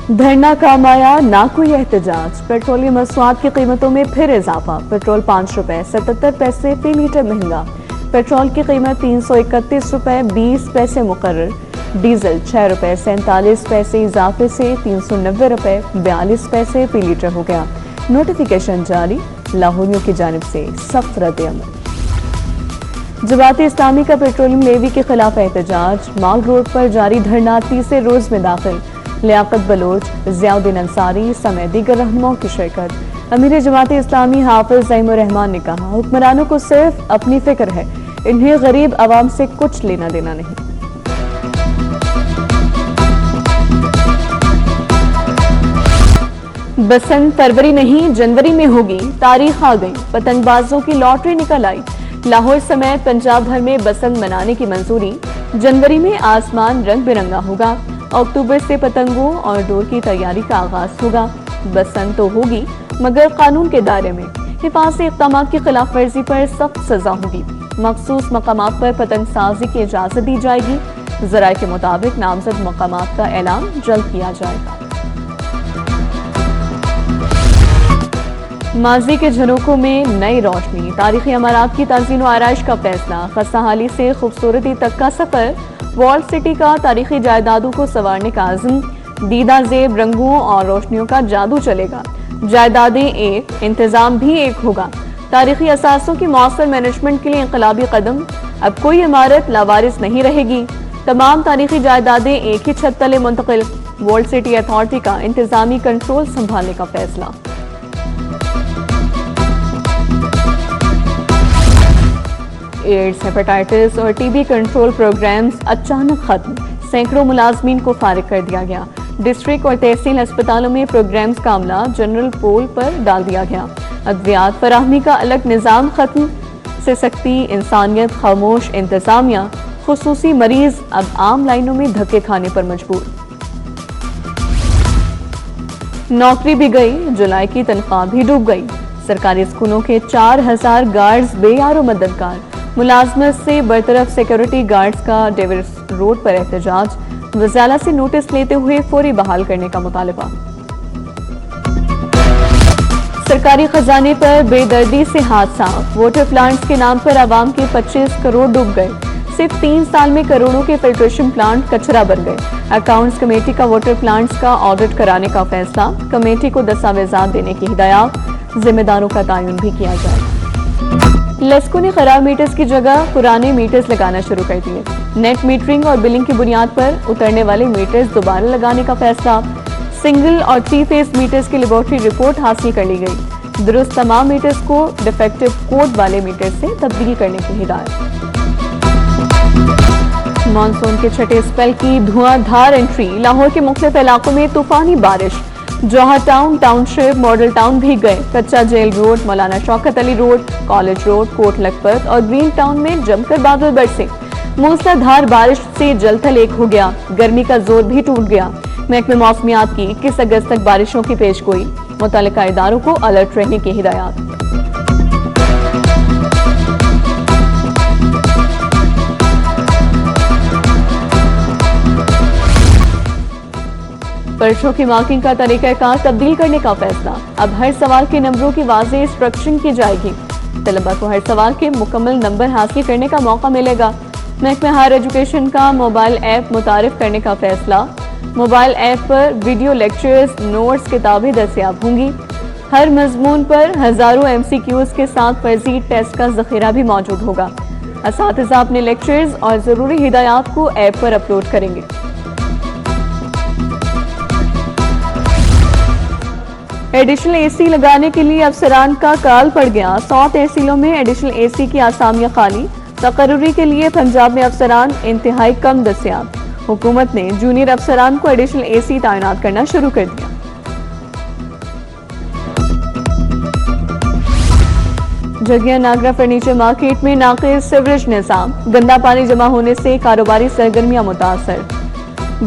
دھرنا کام آیا نہ کوئی احتجاج، پیٹرولیم مصنوعات کی قیمتوں میں پھر اضافہ، پیٹرول 5 روپے 77 پیسے فی لیٹر مہنگا، پیٹرول کی قیمت 331 روپے 20 پیسے مقرر، ڈیزل 6 روپے 47 پیسے اضافے سے 390 روپے 42 پیسے فی لیٹر ہو گیا۔ نوٹیفیکیشن جاری، لاہوریوں کی جانب سے سخت رد عمل۔ جماعت اسلامی کا پیٹرولیم لیوی کے خلاف احتجاج، مال روڈ پر جاری دھرنا تیسرے روز میں داخل، لیاقت بلوچ، ضیاء الدین انصاری سمیت دیگر رہنماؤں کی شرکت۔ امیر جماعت اسلامی حافظ زعیم الرحمان نے کہا، حکمرانوں کو صرف اپنی فکر ہے، انہیں غریب عوام سے کچھ لینا دینا نہیں۔ بسنت فروری نہیں جنوری میں ہوگی، تاریخ آ گئی، پتنگ بازوں کی لاٹری نکل آئی، لاہور سمیت پنجاب بھر میں بسنت منانے کی منظوری، جنوری میں آسمان رنگ برنگا ہوگا، اکتوبر سے پتنگوں اور ڈور کی تیاری کا آغاز ہوگا۔ بسنت تو ہوگی مگر قانون کے دائرے میں، حفاظتی اقدامات کی خلاف ورزی پر سخت سزا ہوگی، مخصوص مقامات پر پتنگ سازی کی اجازت دی جائے گی، ذرائع کے مطابق نامزد مقامات کا اعلان جلد کیا جائے گا۔ ماضی کے جھروکوں میں نئی روشنی، تاریخی عمارات کی تزئین و آرائش کا فیصلہ، خستہ حالی سے خوبصورتی تک کا سفر، وال سٹی کا تاریخی جائیدادوں کو سنوارنے کا عزم، دیدہ زیب رنگوں اور روشنیوں کا جادو چلے گا، جائیدادیں ایک، انتظام بھی ایک ہوگا، تاریخی اثاثوں کی مؤثر مینجمنٹ کے لیے انقلابی قدم، اب کوئی عمارت لاوارث نہیں رہے گی، تمام تاریخی جائیدادیں ایک ہی چھت تلے منتقل، وال سٹی اتھارٹی کا انتظامی کنٹرول سنبھالنے کا فیصلہ۔ ایڈز، ہیپاٹائٹس اور ٹی بی کنٹرول پروگرامز اچانک ختم، سینکڑوں ملازمین کو فارغ کر دیا گیا، ڈسٹرکٹ اور تحصیل ہسپتالوں میں پروگرامز کا عملہ جنرل پول پر ڈال دیا گیا، ادویات فراہمی کا الگ نظام ختم، سے سکتی انسانیت خاموش، انتظامیہ خصوصی مریض اب عام لائنوں میں دھکے کھانے پر مجبور۔ نوکری بھی گئی، جولائی کی تنخواہ بھی ڈوب گئی، سرکاری اسکولوں کے 4000 گارڈز بے یار و مددگار، ملازمت سے برطرف سیکورٹی گارڈز کا ڈیورس روڈ پر احتجاج، وزارت سے نوٹس لیتے ہوئے فوری بحال کرنے کا مطالبہ۔ سرکاری خزانے پر بے دردی سے ہاتھ صاف، واٹر پلانٹس کے نام پر عوام کے 25 کروڑ ڈوب گئے، صرف 3 سال میں کروڑوں کے فلٹریشن پلانٹ کچرا بن گئے، اکاؤنٹس کمیٹی کا واٹر پلانٹس کا آڈٹ کرانے کا فیصلہ، کمیٹی کو دستاویزات دینے کی ہدایات، ذمہ داروں کا تعین بھی کیا جائے۔ لیسکو نے خراب میٹرز کی جگہ پرانے میٹرز لگانا شروع کر دیے، نیٹ میٹرنگ اور بلنگ کی بنیاد پر اترنے والے میٹرز دوبارہ لگانے کا فیصلہ، سنگل اور 3 فیز میٹرز کی لیبارٹری رپورٹ حاصل کر لی گئی، درست تمام میٹرز کو ڈیفیکٹو کوڈ والے میٹرز سے تبدیل کرنے کی ہدایت۔ مانسون کے چھٹے اسپیل کی دھواں دھار انٹری، لاہور کے مختلف علاقوں میں طوفانی بارش، جوہر ٹاؤن، ٹاؤن شپ، ماڈل ٹاؤن بھیگ گئے، کچا جیل روڈ، مولانا Shaukat Ali road, college road, Kot Lakhpat اور گرین ٹاؤن میں جم کر بادل برسے، موسلا دھار بارش سے جل تھل ایک ہو گیا، گرمی کا زور بھی ٹوٹ گیا، محکمہ موسمیات کی 21 اگست تک بارشوں کی پیش گوئی، متعلقہ اداروں کو الرٹ رہنے کی ہدایات۔ پرچوں کی مارکنگ کا طریقہ کار تبدیل کرنے کا فیصلہ، اب ہر سوال کے نمبروں کی واضح انسٹرکشن کی جائے گی، طلبہ کو ہر سوال کے مکمل نمبر حاصل کرنے کا موقع ملے گا، محکمہ ہائر ایجوکیشن کا موبائل ایپ متعارف کرنے کا فیصلہ، موبائل ایپ پر ویڈیو لیکچرز، نوٹس، کتابیں دستیاب ہوں گی، ہر مضمون پر ہزاروں MCQs کے ساتھ فرضی ٹیسٹ کا ذخیرہ بھی موجود ہوگا، اساتذہ اپنے لیکچرز اور ضروری ہدایات کو ایپ پر اپلوڈ کریں گے۔ ایڈیشنل اے سی لگانے کے لیے افسران کا کال پڑ گیا، 100 تحصیلوں میں ایڈیشنل اے سی کی آسامیاں خالی، تقرری کے لیے پنجاب میں افسران انتہائی کم دستیاب، حکومت نے جونیئر افسران کو ایڈیشنل اے سی تعینات کرنا شروع کر دیا۔ جگیا ناگرا فرنیچر مارکیٹ میں ناقص سیوریج نظام، گندا پانی جمع ہونے سے کاروباری سرگرمیاں متاثر،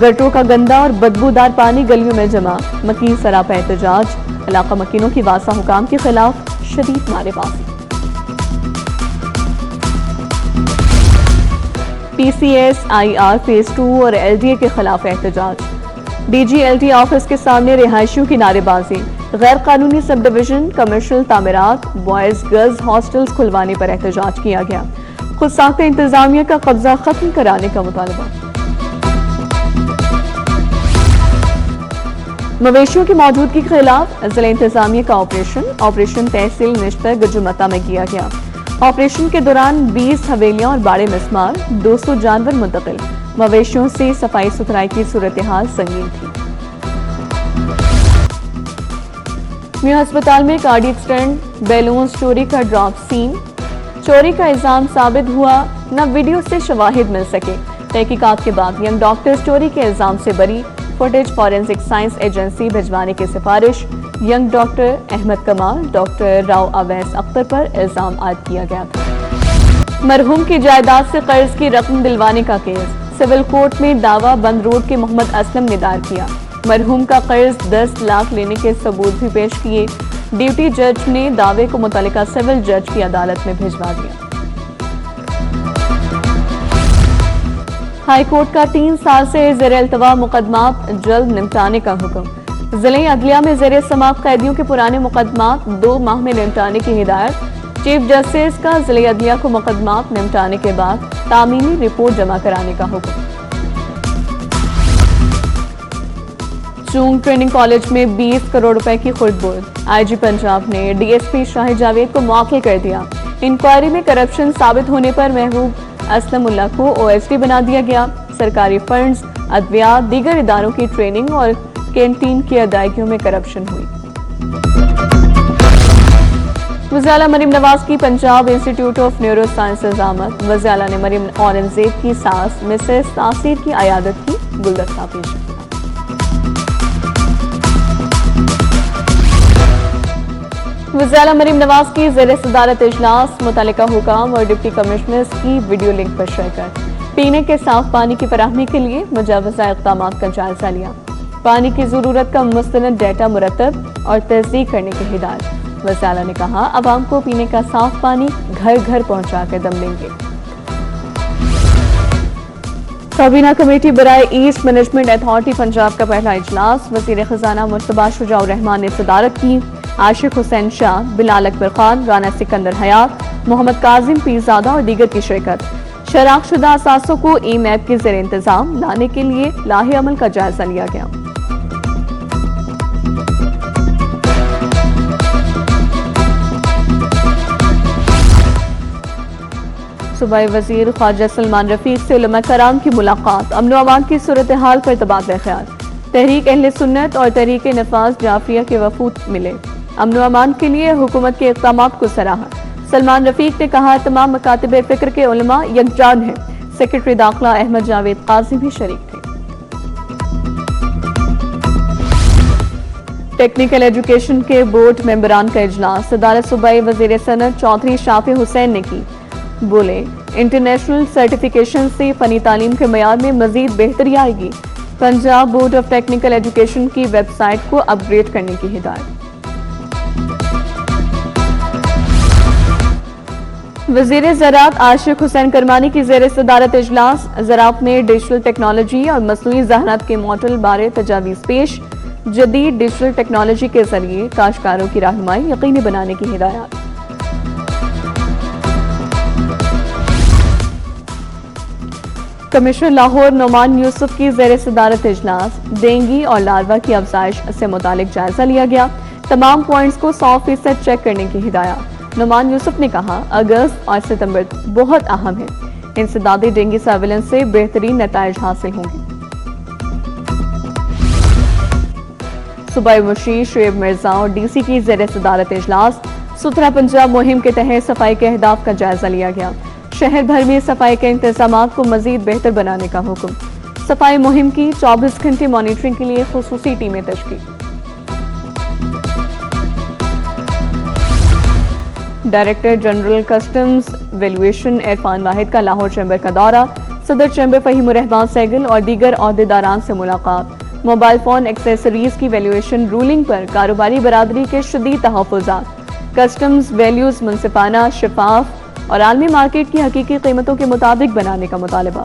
گٹروں کا گندا اور بدبودار پانی گلیوں میں جمع، مکین سراپا احتجاج، علاقہ مکینوں کی واسطہ حکام کے خلاف شدید نعرے بازی۔ PCS, IR فیز 2 اور LDA کے خلاف احتجاج، DGLT آفس کے سامنے رہائشیوں کی نعرے بازی، غیر قانونی سب ڈویژن کمرشل تعمیرات بوائز گرلز ہاسٹلز کھلوانے پر احتجاج کیا گیا، خود ساختہ انتظامیہ کا قبضہ ختم کرانے کا مطالبہ۔ مویشیوں کی موجودگی کے خلاف ضلع انتظامیہ کا آپریشن تحصیل نشتر گجمتا میں کیا گیا۔ آپریشن کے دوران 20 حویلیاں اور باڑے مسمار، 200 جانور منتقل، مویشیوں سے صفائی ستھرائی کی صورتحال سنگین تھی۔ میو ہسپتال میں کارڈیک سٹنٹ بیلونز چوری کا ڈراپ سین، چوری کا الزام ثابت ہوا، نہ ویڈیو سے شواہد مل سکے، تحقیقات کے بعد ینگ ڈاکٹرز چوری کے الزام سے بری، فوٹیج فورینسک سائنس ایجنسی بھجوانے کی سفارش، ینگ ڈاکٹر احمد کمال، ڈاکٹر راؤ اویس اختر پر الزام عائد کیا گیا تھا۔ مرحوم کی جائیداد سے قرض کی رقم دلوانے کا کیس، سول کورٹ میں دعویٰ بند روڈ کے محمد اسلم نے دائر کیا، مرحوم کا قرض 10 لاکھ لینے کے ثبوت بھی پیش کیے، ڈیوٹی جج نے دعوے کو متعلقہ سول جج کی عدالت میں بھجوا دیا۔ ہائی کورٹ کا 3 سال سے زیر التواء مقدمات جلد نمٹانے کا حکم، ضلع عدلیہ میں زیر سماعت قیدیوں کے پرانے مقدمات 2 ماہ میں نمٹانے کی ہدایت، چیف جسٹس کا ضلع عدلیہ کو مقدمات نمٹانے کے بعد تعمیری رپورٹ جمع کرانے کا حکم۔ چونگ ٹریننگ کالج میں 20 کروڑ روپے کی خرد برد، IG پنجاب نے DSP شاہ جاوید کو معطل کر دیا، انکوائری میں کرپشن ثابت ہونے پر محبوب اسلم اللہ کو OSD بنا دیا گیا، سرکاری فنڈز، ادویات، دیگر اداروں کی ٹریننگ اور کینٹین کی ادائیگیوں میں کرپشن ہوئی۔ وزیر اعلیٰ مریم نواز کی Punjab institute of neuro sciences آمد، وزیر اعلیٰ نے مریم اورنگزیب کی ساس مسز تاثیر کی عیادت کی، گلدستہ پیش کیا۔ وزیر اعلیٰ مریم نواز کی زیر صدارت اجلاس، متعلقہ حکام اور ڈپٹی کمشنرز کی ویڈیو لنک پر شرکت، پینے کے صاف پانی کی فراہمی کے لیے مجوزہ اقدامات کا جائزہ لیا، پانی کی ضرورت کا مستند ڈیٹا مرتب اور تصدیق کرنے کی ہدایت، وزیر اعلیٰ نے کہا عوام کو پینے کا صاف پانی گھر گھر پہنچا کر دم لیں گے۔ کابینہ کمیٹی برائے ایسٹ مینجمنٹ اتھارٹی پنجاب کا پہلا اجلاس، وزیر خزانہ مجتبیٰ شجاع الرحمان نے صدارت کی، عاشق حسین شاہ، بلال اکبر خان، رانا سکندر حیات، محمد کاظم پیرزادہ اور دیگر کی شرکت، شناخت شدہ اثاثوں کو ای میپ کے زیر انتظام لانے کے لیے لاہ عمل کا جائزہ لیا گیا۔ صوبائی وزیر خواجہ سلمان رفیق سے علماء کرام کی ملاقات، امن و امان کی صورتحال پر تبادلہ خیال، تحریک اہل سنت اور تحریک نفاذ جعفریہ کے وفود ملے، امن و امان کے لیے حکومت کے اقدامات کو سراہا، سلمان رفیق نے کہا تمام مکاتب فکر کے علماء یکجان ہیں، سیکرٹری داخلہ احمد جاوید قاضی بھی شریک تھے۔ ٹیکنیکل ایجوکیشن کے بورڈ ممبران کا اجلاس، صدارت صوبائی وزیر صنعت چودھری شافع حسین نے کی، بولے انٹرنیشنل سرٹیفیکیشن سے فنی تعلیم کے معیار میں مزید بہتری آئے گی، Punjab board of technical education کی ویب سائٹ کو اپ گریڈ کرنے کی ہدایت۔ وزیر زراعت عاشق حسین کرمانی کی زیر صدارت اجلاس، زراعت میں ڈیجیٹل ٹیکنالوجی اور مصنوعی ذہانت کے ماڈل بارے تجاویز پیش، جدید ڈیجیٹل ٹیکنالوجی کے ذریعے کاشتکاروں کی رہنمائی یقینی بنانے کی ہدایات۔ کمشنر لاہور نعمان یوسف کی زیر صدارت اجلاس، ڈینگی اور لاروا کی افزائش سے متعلق جائزہ لیا گیا، تمام پوائنٹس کو 100% چیک کرنے کی ہدایات۔ نعمان یوسف نے کہا اگست اور ستمبر بہت اہم ہے، انسدادی ڈینگی سرویلنس سے بہترین نتائج حاصل ہوں گے۔ صوبائی مشیر شعیب مرزا اور DC کی زیر صدارت اجلاس، ستھرا پنجاب مہم کے تحت صفائی کے اہداف کا جائزہ لیا گیا، شہر بھر میں صفائی کے انتظامات کو مزید بہتر بنانے کا حکم، صفائی مہم کی 24 گھنٹے مانیٹرنگ کے لیے خصوصی ٹیمیں تشکیل۔ Director general customs valuation Irfan Wahid کا لاہور چیمبر کا دورہ، صدر چیمبر فہیم الرحمان سہگل اور دیگر عہدیداران سے ملاقات، موبائل فون ایکسیسریز کی ویلیویشن رولنگ پر کاروباری برادری کے شدید تحفظات، کسٹمز ویلیوز منصفانہ، شفاف اور عالمی مارکیٹ کی حقیقی قیمتوں کے مطابق بنانے کا مطالبہ۔